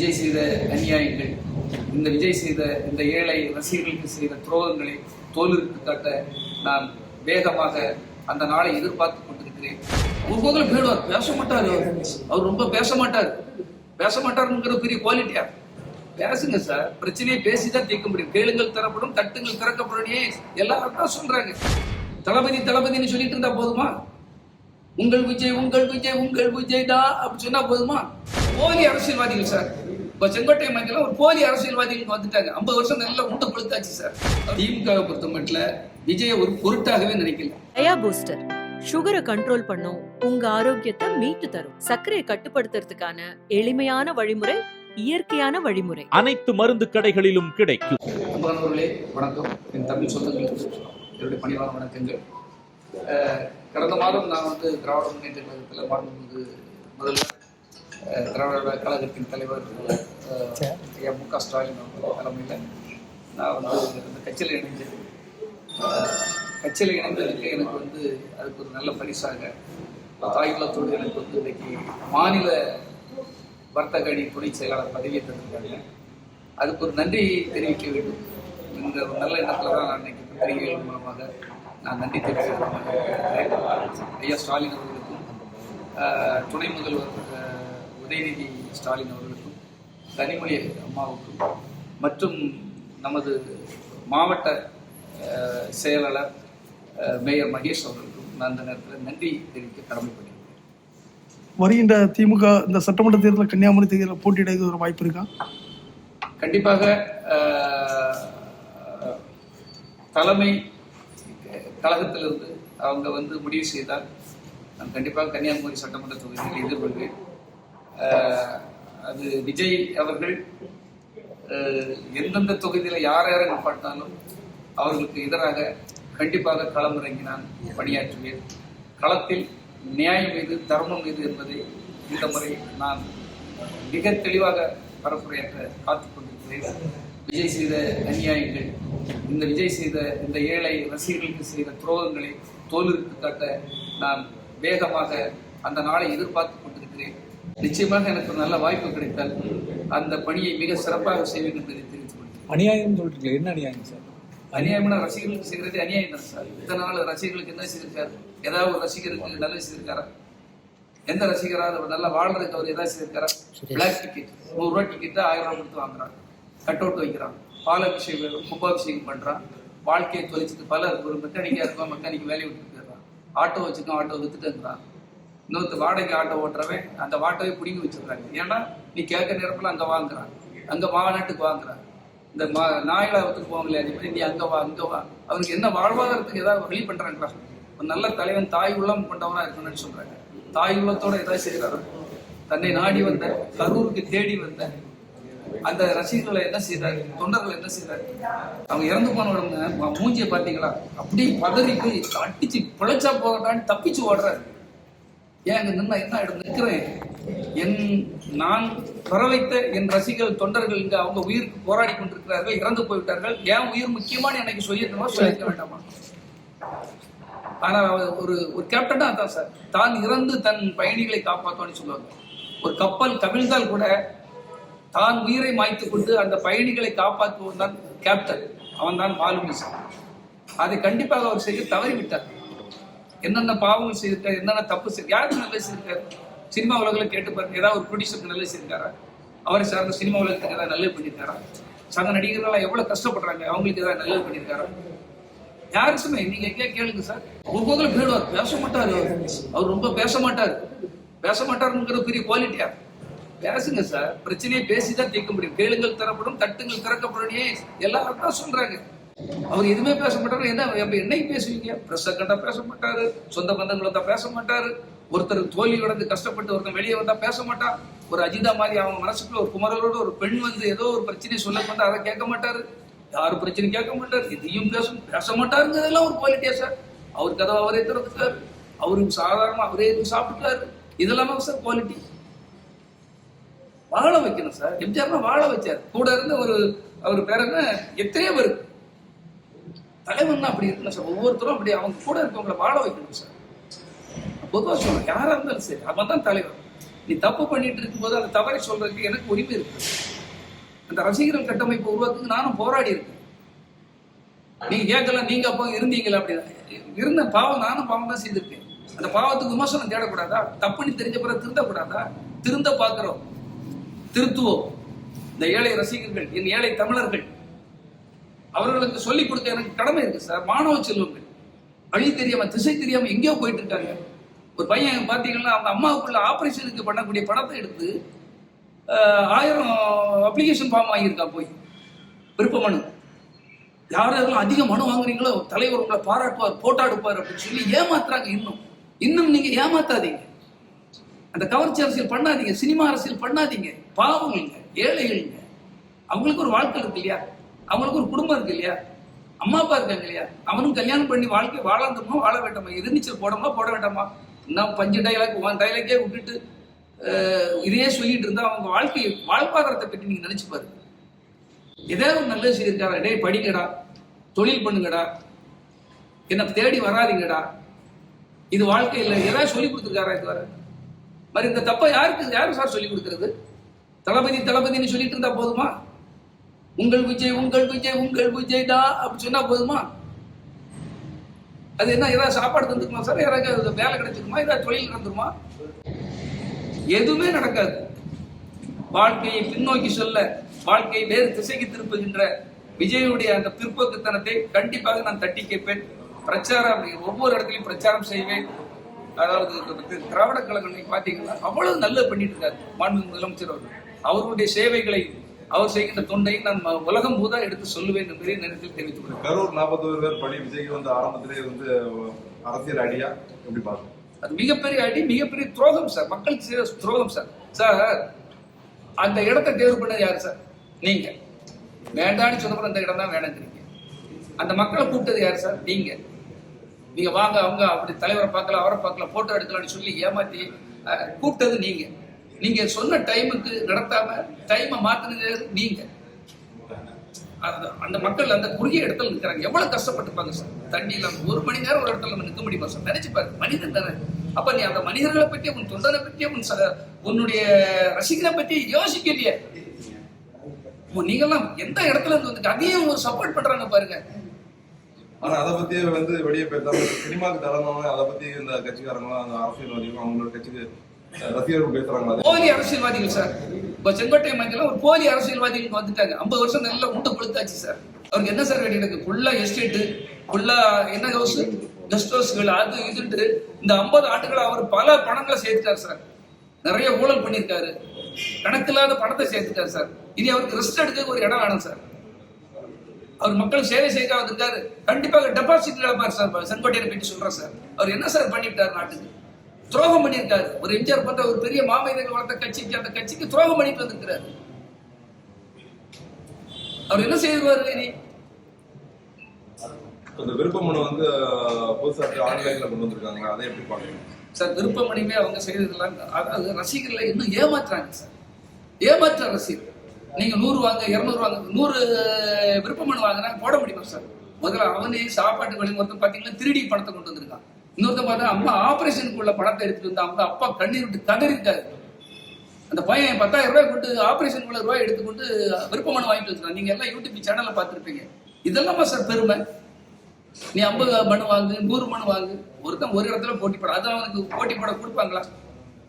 விஜய் செய்த அநியாயங்கள், இந்த விஜய் செய்த இந்த ஏழை ரசிகர்களுக்கு செய்த துரோகங்களை தோலுக்கு காட்ட நான் வேகமாக அந்த நாளை எதிர்பார்த்து கொண்டிருக்கிறேன். ஒவ்வொரு பேடுவார், பேச மாட்டார். அவர் ரொம்ப பேச மாட்டாருங்கிற பெரிய குவாலிட்டியா. பேசுங்க சார், பிரச்சனையை பேசிதான் தீர்க்க முடியும். கேளுங்கள் தரப்படும், தட்டுங்கள் திறக்கப்படும். எல்லாரும் தான் சொல்றாங்க. தளபதினு சொல்லிட்டு இருந்தா போதுமா? உங்கள் விஜய் தான் அப்படி சொன்னா போதுமா? போலி அரசியல்வாதிகள் சார். இப்ப செங்கோட்டை மக்கள் ஒரு போலி அரசியல்வாதிகளுக்கு வந்துட்டாங்க. 50 வருஷம் நல்லா உண்டு கொடுத்தாச்சு சார். திமுகவை பொறுத்த மட்டும் விஜய் ஒரு பொருட்டாகவே நினைக்கல. டயா பூஸ்டர் சுகரை கண்ட்ரோல் பண்ணும், உங்க ஆரோக்கியத்தை மீட்டு தரும். சர்க்கரையை கட்டுப்படுத்துறதுக்கான எளிமையான வழிமுறை, இயற்கையான வழிமுறை. அனைத்து மருந்து கடைகளிலும் கிடைக்கும். அன்பானவர்களே வணக்கம். என் தமிழ் சொந்தங்களுக்கு என்னுடைய பணிவான வணக்கங்கள். கடந்த மாதம் நான் திராவிட முன்னேற்ற கழகத்தில் மாண்புமிகு முதல்வர் திராவிட கழகத்தின் தலைவர் மு.க. ஸ்டாலின் அவர்கள் தலைமையில் நான் இந்த கட்சியில் இணைஞ்சேன். கட்சியில் இணைந்ததுக்கு எனக்கு அதுக்கு ஒரு நல்ல பரிசாக தாய்குலத்தோடு எனக்கு இன்னைக்கு மாநில வர்த்தக அணி துணை செயலாளர் பதவியை தந்திருக்காங்க. அதுக்கு ஒரு நன்றி தெரிவிக்க வேண்டும். இந்த ஒரு நல்ல எண்ணத்தில் தான் நான் இன்னைக்கு பத்திரிகைகள் மூலமாக நான் நன்றி தெரிவிக்கிறேன். ஐயா ஸ்டாலின் அவர்களுக்கும், துணை முதல்வர் உதயநிதி ஸ்டாலின் அவர்களுக்கும், கனிமொழி அம்மாவுக்கும் மற்றும் நமது மாவட்ட செயலாளர் மேயர் மகேஷ் அவர்களுக்கும் நான் அந்த நேரத்தில் நன்றி தெரிவிக்க கடமைப்பட்டிருக்கிறேன். வருகின்ற திமுக இந்த சட்டமன்ற தேர்தலில் கன்னியாகுமரி தேர்தலில் போட்டியிட ஒரு வாய்ப்பு இருக்கா? கண்டிப்பாக தலைமை கழகத்திலிருந்து அவங்க முடிவு செய்தால் நான் கண்டிப்பாக கன்னியாகுமரி சட்டமன்ற தொகுதியில் எதிர்கொள்வேன். அது விஜய் அவர்கள் எந்தெந்த தொகுதியில் யாரை நிப்பாட்டினாலும் அவர்களுக்கு எதிராக கண்டிப்பாக களமிறங்கி நான் பணியாற்றுவேன். களத்தில் நியாயம் எது, தர்மம் எது என்பதை இந்த முறை நான் மிக தெளிவாக பரப்புரையாற்ற காத்துக் கொண்டிருக்கிறேன். விஜய் செய்த அநியாயங்கள், இந்த விஜய் செய்த இந்த ஏழை ரசிகர்களுக்கு செய்த துரோகங்களை தோலுக்கு காட்ட நான் வேகமாக அந்த நாளை எதிர்பார்த்து கொண்டிருக்கிறேன். நிச்சயமாக எனக்கு ஒரு நல்ல வாய்ப்பு கிடைத்தால் அந்த பணியை மிக சிறப்பாக செய்வேன் என்பதை தெரிவித்துக் கொள்கிறேன். அநியாயம் சொல்றீங்களா? என்ன அநியாயம் சார்? அநியாயம்னா ரசிகர்களுக்கு செய்கிறது அநியாயம் தான் சார். இத்தனை நாள் ரசிகர்களுக்கு என்ன செய்திருக்காரு? ஏதாவது ஒரு ரசிகருக்கு நல்லது செய்திருக்காரா? எந்த ரசிகராக அவர் நல்லா வாழ்றதுக்கு அவர் ஏதாவது செய்திருக்காரா? பிளாக் டிக்கெட், 100 ரூபா டிக்கெட்டு 1000 ரூபா கொடுத்து வாங்குறான், கட் அவுட் வைக்கிறான், பாலாபிஷேகம் கும்பாபிஷேகம் பண்றான், வாழ்க்கையை தொலைச்சிட்டு பல ஒரு மெக்கானிக்கா இருக்கும், மெக்கானிக் வேலையை விட்டுட்டு போயிடுறான். ஆட்டோ வச்சுக்கோ, ஆட்டோ வித்துட்டு இருக்கிறான். இன்னொருத்த வாடகை ஆட்டோ ஓட்டுறவன் அந்த ஆட்டோவை பிடிங்கி வச்சிருக்காங்க. ஏன்னா நீ கேட்க நேரத்தில் அங்கே வாங்குறான், அங்கே மாநாட்டுக்கு வாங்குறான். இந்த நாயிலாவத்துக்கு போவாங்களே, அதே மாதிரி நீ அங்கே வா. அவனுக்கு என்ன வாழ்வாதாரத்துக்கு ஏதாவது வழி பண்றாங்களா? ஒரு நல்ல தலைவன் தாய் உள்ளம் கொண்டவனா இருக்கணும்னு சொல்றாங்க. தாய் உள்ளத்தோட ஏதாவது செய்யறாரு? தன்னை நாடி வந்த, கரூருக்கு தேடி வந்த அந்த ரசிகர்களை என்ன செய்யறாரு? தொண்டர்கள் என்ன செய்யறாரு? அவங்க இறந்து போனவங்க மூஞ்சியை பார்த்தீங்களா? அப்படி பதறி போய் அடிச்சு பிழைச்சா போகட்டான்னு தப்பிச்சு ஓடுறாரு. ஏன் அங்க நின்னா என்ன ஆயிடும்? நிற்கிறேன். நான் பெற வைத்த என் ரசிகர்கள் தொண்டர்கள் இங்க அவங்க உயிருக்கு போராடி கொண்டிருக்கிறார்கள், இறந்து போய்விட்டார்கள். ஏன் உயிர் முக்கியமான எனக்கு சொல்லியிருக்கணுமா? சொல்லியிருக்க வேண்டாமா? ஆனா ஒரு கேப்டனா தான் சார், தான் இறந்து தன் பயணிகளை காப்பாற்றுவான்னு சொல்லுவாங்க. ஒரு கப்பல் கவிழ்ந்தால் கூட தான் உயிரை மாய்த்து கொண்டு அந்த பயணிகளை காப்பாற்றுவன் தான் கேப்டன். அவன் தான் மாலுமி சார். அதை கண்டிப்பாக அவர் செய்ய தவறிவிட்டார். என்னென்ன பாவங்கள் செய்திருக்காரு, என்னென்ன தப்பு செய்ய, யாருக்கு நல்லது செய்திருக்காரு? சினிமா உலகில் கேட்டு பாருங்க. ஏதாவது ஒரு ப்ரொடியூசருக்கு நல்லது செய்திருக்காரா? அவரை சார்ந்த சினிமா உலகத்துக்கு ஏதாவது நல்லது பண்ணியிருக்காரா? சக நடிகர்கள்லாம் எவ்வளவு கஷ்டப்படுறாங்க, அவங்களுக்கு ஏதாவது நல்லது பண்ணியிருக்காரா? யாருக்குமே நீங்க கேளுங்க சார். ஒவ்வொரு பேடுவார், பேச மாட்டாரு. அவர் ரொம்ப பேச மாட்டாருங்கிற பெரிய குவாலிட்டியா. பேசுங்க சார், பிரச்சனையை பேசிதான் தீர்க்க முடியும். கேளுங்கள் தரப்படும், தட்டுங்கள் திறக்கப்படும். எல்லாரும் தான் சொல்றாங்க. அவர் எதுவுமே பேச மாட்டாரு. என்னைக்கு பேசுவீங்க? பிரஸ்ஸை கண்டா பேச மாட்டாரு, சொந்த பந்தங்களை தான் பேச மாட்டாரு. ஒருத்தர் தோல்வியோட கஷ்டப்பட்டு ஒருத்தர் வெளியே வந்தா பேச மாட்டான். ஒரு அஜிதா மாதிரி அவங்க மனசுக்குள்ள ஒரு குமரலோட ஒரு பெண் ஏதோ ஒரு பிரச்சனையை சொல்ல கொண்டா அதை கேட்க மாட்டாரு. யாரு பிரச்சனை கேட்க மாட்டாரு, இதையும் பேச மாட்டாருங்கிறதெல்லாம் ஒரு குவாலிட்டியா சார். அவர் கதவை அவரே திறந்துட்டாரு, அவருக்கு சாதாரணமா அவரே சாப்பிட்டாரு. இதெல்லாமே சார் குவாலிட்டி. வாழ வைக்கணும் சார். எம்ஜிஆர் வாழ வச்சார். கூட இருந்து அவர் பேர் என்ன, எத்தனையோ பேர் தலைவன் அப்படி இருக்கணும் சார். ஒவ்வொருத்தரும் அப்படி அவங்க கூட இருக்கவங்களை வாழ வைக்கணும் சார். பொதுவாக சொல்றேன், யாரா இருந்தாலும் சரி, அவன் தான் தலைவர். நீ தப்பு பண்ணிட்டு இருக்கும்போது அந்த தவறை சொல்றதுக்கு எனக்கு உரிமை இருக்கு. அந்த ரசிகர்கள் கட்டமைப்பு உருவாக்குக்கு நானும் போராடி இருக்கேன். நீங்க கேட்கல, நீங்க அப்போ இருந்தீங்களா? அப்படின்னா இருந்த பாவம், நானும் பாவம் தான் செய்திருக்கேன். அந்த பாவத்துக்கு விமர்சனம் தேடக்கூடாதா? தப்புன்னு தெரிஞ்ச பிறகு திருந்தக்கூடாதா? திருந்த பார்க்கிறோம், திருத்துவோம். இந்த ஏழை ரசிகர்கள், என் ஏழை தமிழர்கள், அவர்களுக்கு சொல்லிக் கொடுக்க எனக்கு கடமை இருக்கு சார். மாணவ செல்வங்கள் வழி தெரியாம, திசை தெரியாம எங்கேயோ போயிட்டு இருக்காங்க. ஒரு பையன் பாத்தீங்கன்னா அவங்க அம்மாவுக்குள்ள ஆபரேஷனுக்கு பண்ணக்கூடிய பணத்தை எடுத்து 1000 அப்ளிகேஷன் ஃபார்ம் வாங்கியிருக்கான். போய் விருப்ப மனு, யாரெல்லாம் அதிக மனு வாங்குறீங்களோ தலைவர் உங்களை பாராட்டுவார், போட்டோ எடுப்பார் அப்படின்னு சொல்லி ஏமாத்துறாங்க. இன்னும் நீங்க ஏமாத்தாதீங்க. அந்த கவர்ச்சி அரசியல் பண்ணாதீங்க, சினிமா அரசியல் பண்ணாதீங்க. பாவங்க, ஏழைகளுங்க, அவங்களுக்கு ஒரு வாழ்க்கை இருக்கு இல்லையா? அவங்களுக்கு ஒரு குடும்பம் இருக்கு இல்லையா? அம்மா அப்பா இருக்காங்க இல்லையா? அவனும் கல்யாணம் பண்ணி வாழ்க்கை வாழந்தோமா வாழ வேண்டாமா? எதிர்நீச்சல் போடமா போட வேண்டாமா? இன்னும் 5 டைலாக் 1 டைலாக்கே விட்டுட்டு இதையே சொல்லிட்டு இருந்தா அவங்க வாழ்வாதாரத்தை பற்றி நீங்க நினைச்சு பாருங்க. ஏதாவது ஒரு நல்ல செய்திருக்காரா? டேய் படிக்கடா, தொழில் பண்ணுங்கடா, என்ன தேடி வராதிங்கடா, இது வாழ்க்கை இல்லை, ஏதாவது சொல்லி கொடுத்துருக்காரா? இது வர மாதிரி இந்த தப்பை யாரு சார் சொல்லி கொடுக்கறது? தளபதினு சொல்லிட்டு இருந்தா போதுமா? உங்கள் விஜய் உங்கள் விஜய் உங்கள் விஜய்டா அப்படி சொன்னா போதுமா? அது என்ன, ஏதாவது சாப்பாடு தந்துக்குமா சார்? யாராவது வேலை கிடைச்சிருக்குமா? ஏதாவது தொழில் நடந்துருமா? எதுவுமே நடக்காது. வாழ்க்கையை பின்னோக்கி சொல்ல, வாழ்க்கையை வேறு திசைக்கு திருப்புகின்ற விஜயுடைய அந்த பிற்போக்குத்தனத்தை கண்டிப்பாக நான் தட்டி கேட்பேன். பிரச்சாரம் ஒவ்வொரு இடத்துலையும் பிரச்சாரம் செய்வேன். அதாவது திராவிட கழகம் பாத்தீங்கன்னா அவ்வளவு நல்லது பண்ணிட்டு இருக்காரு மாண்பு முதலமைச்சர் அவர்கள். அவருடைய சேவைகளை, அவர் செய்கின்ற தொண்டை நான் உலகம் பூரா எடுத்து சொல்லுவேன் என்பதை நேரத்தில் தெரிவித்துக் கொள்கிறேன். கரூர் 41 பேர் பழி விஜய்க்கு வந்து ஆரம்பத்திலே வந்து அரசியல் அடியா எப்படி பார்க்கணும்? அது மிகப்பெரிய அடி, மிகப்பெரிய துரோகம் சார், மக்களுக்கு செய்த துரோகம் சார். சார் அந்த இடத்தை தேர்வு பண்ணது யாரு சார்? நீங்க. வேண்டான்னு சொன்னப்பறம் அந்த இடம் தான் வேணுங்கிறீங்க. அந்த மக்களை கூப்பிட்டது யாரு சார்? நீங்க வாங்க, அவங்க அப்படி தலைவரை பார்க்கல, அவரை பார்க்கல, போட்டோ எடுக்கலாம்னு சொல்லி ஏமாத்தி கூப்பிட்டது நீங்க. நீங்க சொன்ன டைமுக்கு நடத்தாம டைமை மாத்தினது நீங்க. அந்த மக்கள் அந்த குறுகிய இடத்துல நிற்கிறாங்க, எவ்வளவு கஷ்டப்பட்டுப்பாங்க சார். தண்ணி இல்லாம 1 மணி நேரம் ஒரு இடத்துல நம்ம நிற்க முடியுமா சார்? நினைச்சு பாரு, மனிதன் தானே. அப்ப நீ அந்த மனிதர்களை பற்றி, உன் தொண்டனை பற்றி, உன்னுடைய ரசிகரை பற்றி யோசிக்கலையே. நீங்கெல்லாம் எந்த இடத்துல இருந்து வந்து அதையும் ஒரு சப்போர்ட் பண்றாங்க பாருங்க. ஆனா அதை பத்தி வந்து வெளியே பேசாம சினிமாக்கு தரணும், அதை பத்தி இந்த கட்சிக்காரங்களும் அந்த அரசியல்வாதிகளும் அவங்களோட கட்சிக்கு ரசிகர்கள் பேசுறாங்க. போலி அரசியல்வாதிகள் சார். இப்ப செங்கோட்டை மையத்துல ஒரு போலி அரசியல்வாதிகள் வந்துட்டாங்க. 50 வருஷம் நல்லா முட்டை கொளுத்தாச்சு சார். அவருக்கு என்ன சார் வேண்டிய? ஃபுல்லா எஸ்டேட்டு, ஃபுல்லா என்ன ஹவுஸ், கெஸ்ட் ஹவுஸ்கள், அது இதுட்டு இந்த 50 ஆண்டுகள் அவர் பல பணங்களை சேர்த்துட்டார் சார். நிறைய ஊழல் பண்ணியிருக்காரு, கணக்கில்லாத பணத்தை சேர்த்துட்டாரு சார். இனி அவருக்கு ரெஸ்ட் எடுக்க ஒரு இடம் வேணும் சார். அவர் மக்கள் சேவை செய்ய வந்திருக்காரு, கண்டிப்பாக டெபாசிட் இழப்பார் சார். செங்கோட்டையை பற்றி சொல்றேன் சார். அவர் என்ன சார் பண்ணிவிட்டார்? நாட்டுக்கு துரோகம் பண்ணியிருக்காரு. ஒரு எம்ஜிஆர் பண்ற ஒரு பெரிய மாமனிதர்கள் வளர்த்த கட்சிக்கு, அந்த கட்சிக்கு துரோகம் பண்ணிட்டு வந்திருக்கிறார். அவர் என்ன செய்வாரு? இனி இந்த விருப்ப மனு வந்து புதுசா ஆன்லைன்ல கொண்டு வந்திருக்காங்க, அதை எப்படி பாக்குறீங்க சார்? விருப்ப மனுவே அவங்க செய்ததெல்லாம், அதாவது ரசிகர்களை இன்னும் ஏமாத்துறாங்க சார். ஏமாற்ற ரசிகர். நீங்க 100 வாங்க, 200 வாங்க, 100 விருப்ப மனு வாங்கினா போட முடியுமா சார்? முதல்ல அவனே சாப்பாட்டு வழி ஒருத்தன் பாத்தீங்கன்னா திருடி பணத்தை கொண்டு வந்திருக்கான். இன்னொருத்த பார்த்தா அம்மா ஆபரேஷனுக்குள்ள பணத்தை எடுத்துட்டு வந்து அவங்க அப்பா கண்ணீர் விட்டு கதறிருக்காரு. அந்த பையன் 10,000 ரூபாய் கொண்டு ஆபரேஷனுக்குள்ள ரூபாய் எடுத்துக்கொண்டு விருப்ப மனு வாங்கிட்டு வச்சுருக்கான். நீங்க எல்லாம் யூடியூப் சேனல்ல பார்த்துருப்பீங்க. இதெல்லாமா சார் பெருமை? நீ 50 மனு வாங்கு, 100 மனு வாங்கு, ஒருத்தன் ஒரு இடத்துல போட்டி போட, அது அவனுக்கு போட்டி போட கொடுப்பாங்களா?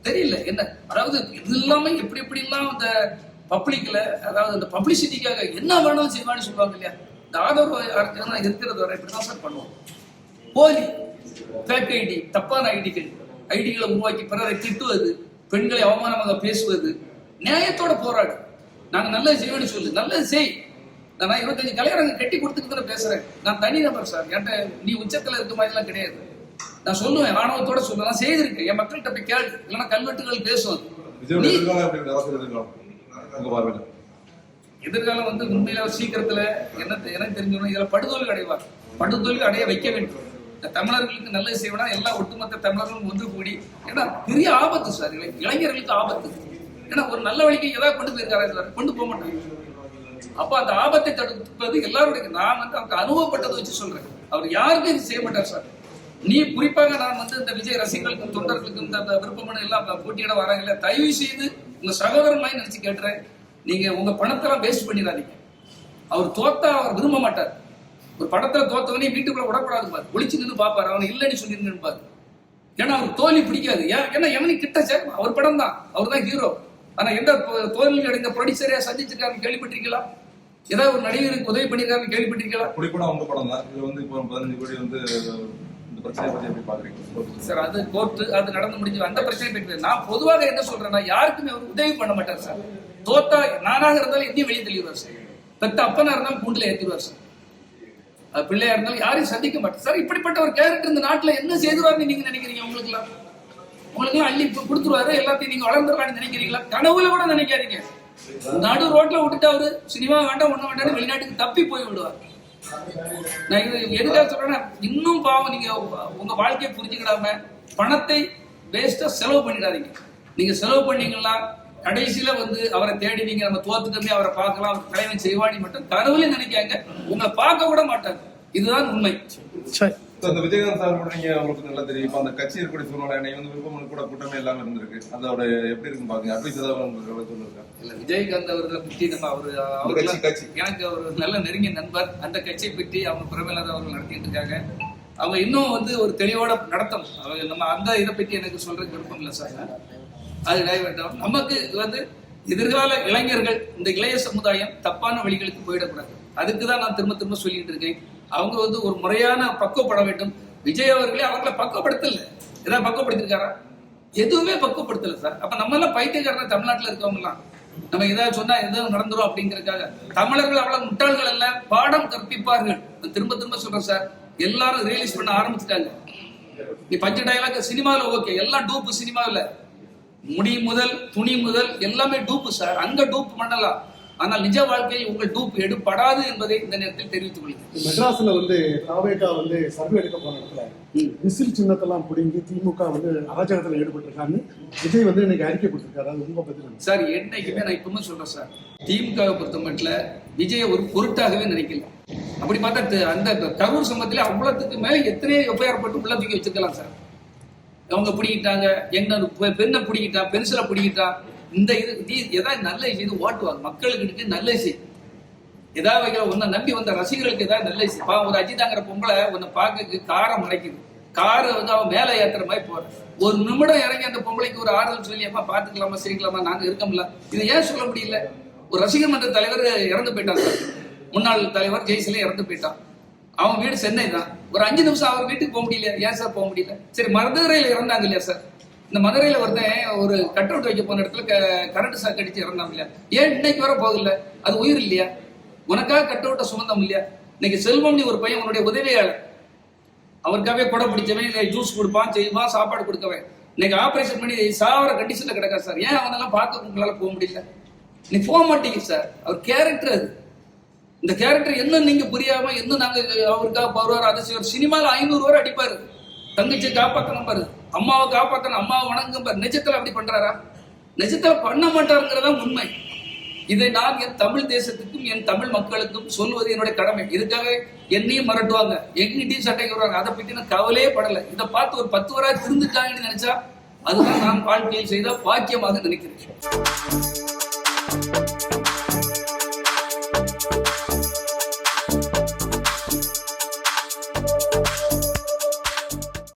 தெரியல என்ன. அதாவது இது இல்லாம எப்படி எல்லாம் அந்த பப்ளிக்ல, அதாவது அந்த பப்ளிசிட்டிக்காக என்ன வேணாலும் செய்வான்னு சொல்லுவாங்க இல்லையா? இந்த ஆதரவு இருக்கிறது வரை இப்படிதான் சார் பண்ணுவோம். போலி ஃபேக் ஐடி, தப்பான ஐடிகளை உருவாக்கி பிறரை திட்டுவது, பெண்களை அவமானமாக பேசுவது, நியாயத்தோட போராடு. நாங்க நல்லது செய்வேன்னு சொல்லு, நல்லது செய். நான் 25 கலைஞரங்க கட்டி கொடுத்துட்டு பேசுறேன். நான் தனி நபர் சார். என்கிட்ட நீ உச்சத்துல இருக்க மாதிரிலாம் கிடையாது. நான் சொல்லுவேன், ஆணவத்தோட சொல்லுவேன். நான் செய்திருக்கேன். என் மக்கள்கிட்ட போய் கேள்வி, இல்லைன்னா கல்வெட்டுகள் பேசுவது. எதிர்காலம் வந்து உண்மையில சீக்கிரத்துல எனக்கு தெரிஞ்சோம், இதுல படுதோல்வி அடைவார். படுதோல்வி அடைய வைக்க வேண்டும். தமிழர்களுக்கு நல்லது செய்வனா எல்லா ஒட்டுமொத்த தமிழர்களும் ஒன்று கூடி, ஏன்னா பெரிய ஆபத்து சார், இளைஞர்களுக்கு ஆபத்து. ஏன்னா ஒரு நல்ல வழிக்கு ஏதாவது கொண்டு போயிருக்காரு, கொண்டு போக மாட்டாங்க. அப்ப அந்த ஆபத்தை தடுப்பது எல்லாருடைய, நான் வந்து அவருக்கு அனுபவப்பட்டதை வச்சு சொல்றேன். அவர் யாருக்கும் இது செய்ய மாட்டார் சார். நீ குறிப்பாக நான் வந்து இந்த விஜய் ரசிகர்களுக்கும் தொண்டர்களுக்கும் இந்த விருப்பமனு எல்லாம் போட்டியிட வராங்கல்ல, தயவு செய்து உங்க சகோதரன் மாதிரி நினைச்சு கேட்டுறேன், நீங்க உங்க பணத்தெல்லாம் வேஸ்ட் பண்ணிடாதீங்க. அவர் தோத்தா அவர் விரும்ப மாட்டார். ஒரு படத்துல தோத்தவனே வீட்டுக்குள்ள விடக்கூடாது பாரு, ஒளிச்சு நின்று பாப்பாரு, அவனை இல்லைன்னு சொல்லிருங்கன்னு பாரு. ஏன்னா அவர் தோல்வி பிடிக்காது. ஏன்னா எவனையும் கிட்ட சேர் அவர் படம் தான், அவர் தான் ஹீரோ. ஆனா எந்த தோல்வி அடைந்த ப்ரொடியூசரையா சந்திச்சிருக்காருன்னு கேள்விப்பட்டிருக்கலாம்? ஏதாவது ஒரு நடிகருக்கு உதவி பண்ணிருக்காருன்னு கேள்விப்பட்டிருக்கலாம்? குறிப்பிட அவங்க படம் தான் இது வந்து இப்போ 15 கோடி வந்து இந்த பிரச்சனை பத்தி எப்படி பாக்குறீங்க சார்? அது கோர்ட்டு அது நடந்து முடிஞ்சு அந்த பிரச்சனை போயிட்டு நான் பொதுவாக என்ன சொல்றேன்னா, யாருக்குமே அவர் உதவி பண்ண மாட்டார் சார். தோத்தா நானாக இருந்தாலும் எதையும் வெளியே தெளிவார் சார். பெத்த அப்பனா இருந்தாலும் கூண்டுல ஏற்றிடுவார் சார். பிள்ளையா இருந்தாலும் யாரையும் சந்திக்க மாட்டார் சார். இப்படிப்பட்ட ஒரு கேரக்டர் இந்த நாட்டுல என்ன செய்துவாருன்னு நீங்க நினைக்கிறீங்க? உங்களுக்குலாம் அள்ளி கொடுத்துருவாரு, எல்லாத்தையும் நீங்க வளர்ந்துடலாம்னு நினைக்கிறீங்களா? கனவுல கூட நினைக்காதீங்க. நடு ரோட்ல விட்டுட்டு அவரு சினிமா வேண்டாம் ஒண்ணு வேண்டாம் வெளிநாட்டுக்கு தப்பி போய் விடுவார். நான் இது எதுக்காக சொல்றேன்னா, இன்னும் பாவம் நீங்க உங்க வாழ்க்கையை புரிஞ்சுக்கிடாம பணத்தை வேஸ்டா செலவு பண்ணிடாதீங்க. நீங்க செலவு பண்ணீங்கன்னா கடைசியில வந்து அவரை தேடி நீங்க நம்ம தோத்துக்கமே அவரை பார்க்கலாம், அவர் தலைவன் செய்வாணி மட்டும் கனவுல நினைக்காங்க, உங்களை பார்க்க கூட மாட்டாங்க. இதுதான் உண்மை. அந்த விஜயகாந்த் சார் கூட நீங்க உங்களுக்கு நல்லா தெரியும். இப்ப அந்த கட்சி இருக்கக்கூடிய சூழ்நிலை இன்னைக்கு வந்து விருப்பமனு கூட கூட்டமே இல்லாம இருந்திருக்கு. அதோட எப்படி இருக்குன்னு பாருங்க. அட்வைஸ் ஏதாவது உங்களுக்கு சொல்லிருக்கா? இல்ல, விஜயகாந்த் அவர்களை பற்றி நம்ம அவர் கட்சி எனக்கு அவர் நல்ல நெருங்கிய நண்பர். அந்த கட்சியை பற்றி அவங்க பிரபலத அவர்கள் நடத்திட்டு இருக்காங்க. அவங்க இன்னும் வந்து ஒரு தெளிவோட நடத்தணும். அவங்க நம்ம அந்த இதை பற்றி எனக்கு சொல்றதுக்கு விருப்பம் இல்லை சார். அது வேண்டாம். நமக்கு வந்து எதிர்கால இளைஞர்கள், இந்த இளைய சமுதாயம் தப்பான வழிகளுக்கு போயிடக்கூடாது. அதுக்குதான் நான் திரும்ப திரும்ப சொல்லிட்டு இருக்கேன். அவங்க வந்து ஒரு முறையான பக்குவப்பட வேண்டும். விஜய் அவர்களே அவங்களை பக்குவப்படுத்தல. ஏதாவது பக்குவப்படுத்திருக்காரா? எதுவுமே பக்குவப்படுத்தல சார். அப்ப நம்ம எல்லாம் பைத்தியக்காரனா தமிழ்நாட்டில் இருக்கவங்க எல்லாம் நம்ம ஏதாவது சொன்னா எதாவது நடந்துரும் அப்படிங்கறதுக்காக தமிழர்கள் அவ்வளவு முட்டாள்கள் அல்ல, பாடம் கற்பிப்பார்கள். திரும்ப திரும்ப சொல்றேன் சார். எல்லாரும் ரியலைஸ் பண்ண ஆரம்பிச்சுட்டாங்க. நீ பஞ்ச டயலாக் சினிமாவில் ஓகே, எல்லாம் டூப்பு. சினிமாவில் முடி முதல் துணி முதல் எல்லாமே டூப்பு சார். அங்க டூப் பண்ணலாம், ஆனால் நிஜ வாழ்க்கையில் உங்கள் டூப் எடுப்படாது என்பதை இந்த நேரத்தில் தெரிவித்துக் கொள்கிறேன். மெட்ராஸ்ல வந்து தாவேகா வந்து சர்வே எடுக்க போன இடத்துல விசில் சின்னத்தெல்லாம் பிடிங்கி திமுக வந்து அராஜகத்தில் ஈடுபட்டிருக்கான்னு விஜய் வந்து இன்னைக்கு அறிக்கை கொடுத்திருக்காரு. அது உங்க பதில் சார்? என்னைக்குமே நான் இப்பவுமே சொல்றேன் சார், திமுகவை பொறுத்த மட்டும் விஜயை ஒரு பொருட்டாகவே நினைக்கல. அப்படி பார்த்தா அந்த கரூர் சம்பவத்தில் அவ்வளவுக்கு மேல எத்தனையோ எஃப்ஐஆர் போட்டு உள்ள தூக்கி வச்சிருக்கலாம் சார். அவங்க பிடிக்கிட்டாங்க, என்ன பெண்ணை பிடிக்கிட்டா, பென்சிலை பிடிக்கிட்டா. இந்த இது ஏதாவது நல்ல செய்து ஓட்டுவாங்க. மக்களுக்கு நல்ல செய் ஏதாவது வைக்கிற உன்னை நம்பி வந்த ரசிகர்களுக்கு ஏதாவது நல்ல செய். ஒரு அஜிதாங்கிற பொம்பளை உன்னை பார்க்க காரை மறைக்குது, காரை வந்து அவன் மேலே ஏத்துற மாதிரி போற. ஒரு நிமிடம் இறங்கி அந்த பொம்பளைக்கு ஒரு ஆறுதல் சொல்லி அம்மா பாத்துக்கலாமா செய்யலாமா நாங்க இருக்கோம்ல. இதை ஏன் சொல்ல முடியல? ஒரு ரசிகர் மன்ற தலைவர் இறந்து போயிட்டான் சார். முன்னாள் தலைவர் ஜெய்சிலே இறந்து போயிட்டான். அவன் வீடு சென்னை தான். ஒரு 5 நிமிஷம் அவர் வீட்டுக்கு போக முடியல. ஏன் சார் போக முடியல? சரி, மதுரையில் இறந்தாங்க இல்லையா சார்? இந்த மதுரையில ஒருத்தன் ஒரு கட் அவுட் வைக்க போன இடத்துல கரண்ட் ஷாக் அடிச்சு இறந்தாங்க இல்லையா? ஏன் இன்னைக்கு வர போதில்ல? அது உயிர் இல்லையா? உனக்காக கட் அவுட்ட சுமந்தம் இல்லையா? இன்னைக்கு செல்வம்னி ஒரு பையன் உன்னுடைய உதவியாளர், அவருக்காகவே கொடை பிடிச்சவன், ஜூஸ் கொடுப்பான், செய்வான், சாப்பாடு கொடுக்கவன். இன்னைக்கு ஆபரேஷன் பண்ணி சாவர கண்டிஷன்ல கிடக்கா சார். ஏன் அவனெல்லாம் பார்க்க உங்களால போக முடியல? நீ போக மாட்டீங்க சார். அவர் கேரக்டர் அது. இந்த கேரக்டர் என்ன நீங்க புரியாம என்ன நாங்க அவருக்காக வருவார். அதை செய்வார். சினிமால 500 ரூபாய் அடிப்பாரு. தங்கச்சி காப்பாத்தணும் பாரு, அம்மாவை காப்பாத்தணும், அம்மாவை வணங்கும் பாரு. நிஜத்துல அப்படி பண்றாரா? நிஜத்துல பண்ண மாட்டாருங்கிறதா உண்மை. இதை நான் என் தமிழ் தேசத்துக்கும் என் தமிழ் மக்களுக்கும் சொல்வது என்னுடைய கடமை. இதுக்காக என்னையும் மிரட்டுவாங்க, எங்கிட்டையும் சட்டைக்கு வருவாங்க. அதை பத்தி நான் கவலையே படலை. இதை பார்த்து ஒரு 10 வராது திருந்துட்டாங்கன்னு நினைச்சா அதுதான் நான் வாழ்க்கையில் செய்த பாக்கியமாக நினைக்கிறேன்.